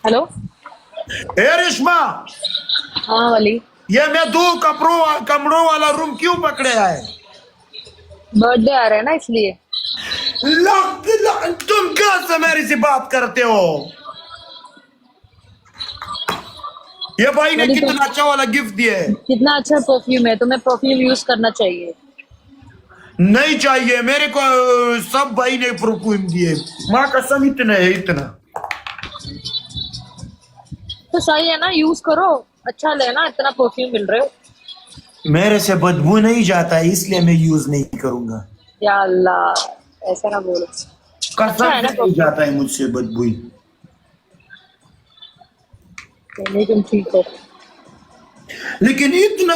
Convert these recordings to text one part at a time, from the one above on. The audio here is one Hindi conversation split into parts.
हेलो। ए रेशमा, हाँ वाली। ये मैं दो कमरों वाला रूम क्यों पकड़े आए? बर्थडे आ रहा है ना इसलिए। तुम कैसे मेरी से बात करते हो? ये भाई ने वाली तो कितना अच्छा वाला गिफ्ट दिया है। कितना अच्छा परफ्यूम है, तुम्हें परफ्यूम यूज करना चाहिए। नहीं चाहिए मेरे को। सब भाई ने परफ्यूम दिए, माँ कसम इतना है इतना। तो सही है ना, यूज करो। अच्छा लेना, इतना परफ्यूम मिल रहे हो। मेरे से बदबू नहीं जाता है इसलिए मैं यूज नहीं करूंगा। या अल्लाह, ऐसा ना बोलो। अच्छा कसम है से ना नहीं परफ्यूम। जाता है मुझसे बदबू। लेकिन ठीक हो। लेकिन इतना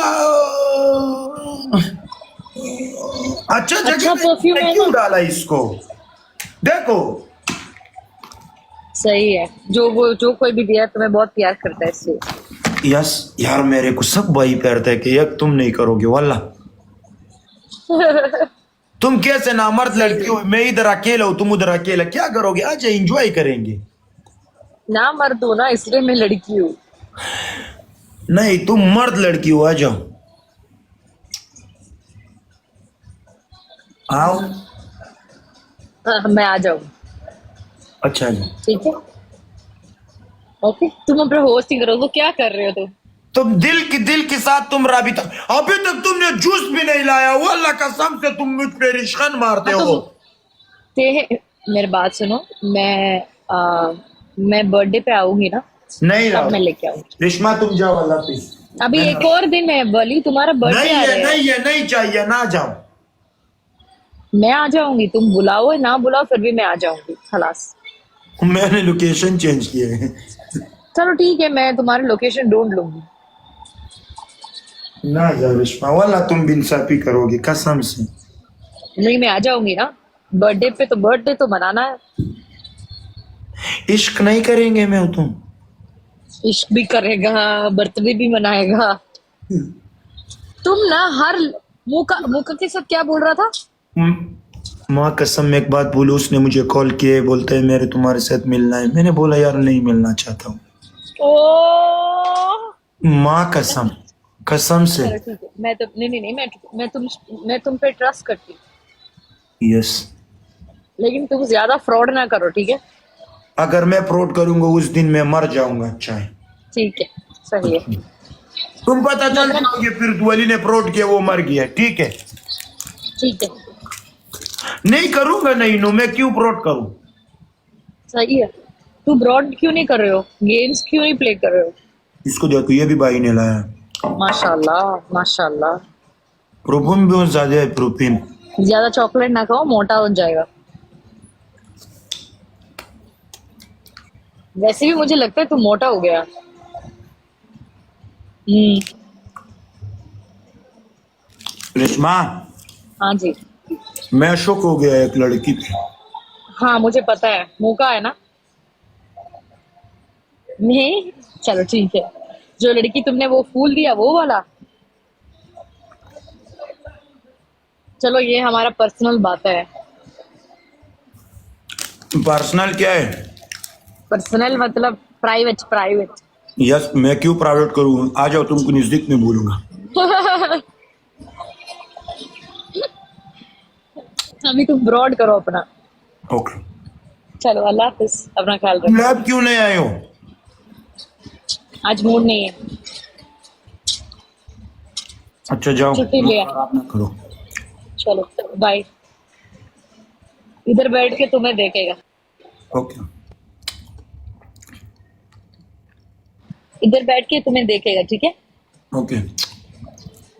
अच्छा जगह अच्छा परफ्यूम में है क्यों ना। डाला इसको? देखो, सही है, जो कोई भी दिया तुम्हें बहुत प्यार करता है इससे। यस यार, मेरे को सब भाई कहते हैं कि यार तुम नहीं करोगे वाला। तुम कैसे नामर्द सही लड़की है। हो, मैं इधर अकेला हूँ तुम उधर अकेला, क्या करोगे? आज एंजॉय करेंगे। ना मर्द हो ना, इसलिए मैं लड़की हूँ। नहीं तुम मर्द लड़की हो, आ जाओ। आओ। हाँ, मैं आ जाऊँ। अच्छा आ जाओ। ठीक है। ओके, तुम अपना होस्ट ही करो, तो क्या कर रहे हो तुम? तुम दिल के साथ तुम राबिता, अभी तक तुमने जूस भी नहीं लाया, वो अल्लाह कसम से तुम मुझ पे रिश्कन मारते हाँ हो। ते मेरी बात सुनो। मैं बर्थडे पे आऊंगी ना, नहीं तब लाओ। मैं लेके आऊंगी। रिश्मा तुम जाओ अल्लाह प्लीज। अभी एक और दिन है बली, तुम्हारा बर्थडे नहीं आ है रहा है। नहीं है, नहीं चाहिए, ना जाओ। मैं आ जाऊंगी, तुम बुलाओ ना बुलाओ, फिर भी मैं आ जाऊंगी, खलास। मैंने लोकेशन चेंज किए है। चलो ठीक है, मैं तुम्हारी लोकेशन ढूंढ लूंगी। ना जाओ रिश्मा, वाला तुम इंसाफी करोगे कसम से। नहीं, मैं आ जाऊंगी ना। बर्थडे पे तो बर्थडे तो मनाना है। इश्क नहीं करेंगे मैं और तुम? इश्क भी करेगा, बर्थडे भी मनाएगा। तुम ना हर मुका के साथ क्या बोल रहा था? माँ कसम मैं एक बात बोलूं, उसने मुझे कॉल किए, बोलते है मेरे तुम्हारे साथ मिलना है। मैंने बोला यार नहीं मिलना चाहता हूँ। ओ, माँ कसम, कसम से। चलो ठीक है, मैं तो नहीं नहीं नहीं, मैं तुम पे ट्रस्ट करती हूँ। यस। लेकिन तुम ज्यादा फ्रॉड ना करो, ठीक है? अगर मैं फ्रॉड करूंगा उस दिन मैं मर जाऊंगा। अच्छा है। ठीक है, सही है। तुम पता चल मतलब जाओगे फिर वली ने फ्रॉड किया, वो मर गया। ठीक है। ठीक है, नहीं करूंगा, नहीं नो, मैं क्यों फ्रॉड करूं? सही है। तू ब्रॉड क्यों नहीं कर रहे हो, गेम्स क्यों नहीं प्ले कर रहे हो? इसको देखो, ये भी भाई ने लाया। माशाल्लाह माशाल्लाह। प्रोटीन भी बहुत ज्यादा है, प्रोटीन। ज्यादा चॉकलेट ना खाओ, मोटा हो जाएगा। वैसे भी मुझे लगता है तू मोटा हो गया। रेशमा, हाँ जी। मैं शौक हो गया एक लड़की पे। हाँ मुझे पता है, मुंह का है ना। नहीं, चलो ठीक है। जो लड़की तुमने वो फूल दिया, वो वाला। चलो ये हमारा पर्सनल बात है। पर्सनल क्या है? पर्सनल मतलब प्राइवेट प्राइवेट। यस, मैं क्यों प्राइवेट करूँ? आ जाओ, तुमको नजदीक में बोलूंगा। अभी तुम ब्रॉड करो अपना। ओके। चलो अल्लाह हाफिज, अपना ख्याल रखो। लैब क्यों नहीं आए हो? आज मूड नहीं है। अच्छा जाओ, छुट्टी लिया। आराम ना करो। चलो बाय। इधर बैठ के तुम्हें देखेगा। ओके। इधर बैठ के तुम्हें देखेगा, ठीक है? ओके।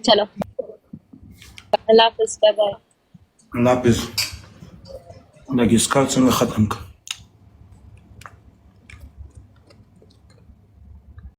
चलो अल्लाह हाफिज, बाय बाय। अल्लाह हाफिज। इसका संग खत्म कर।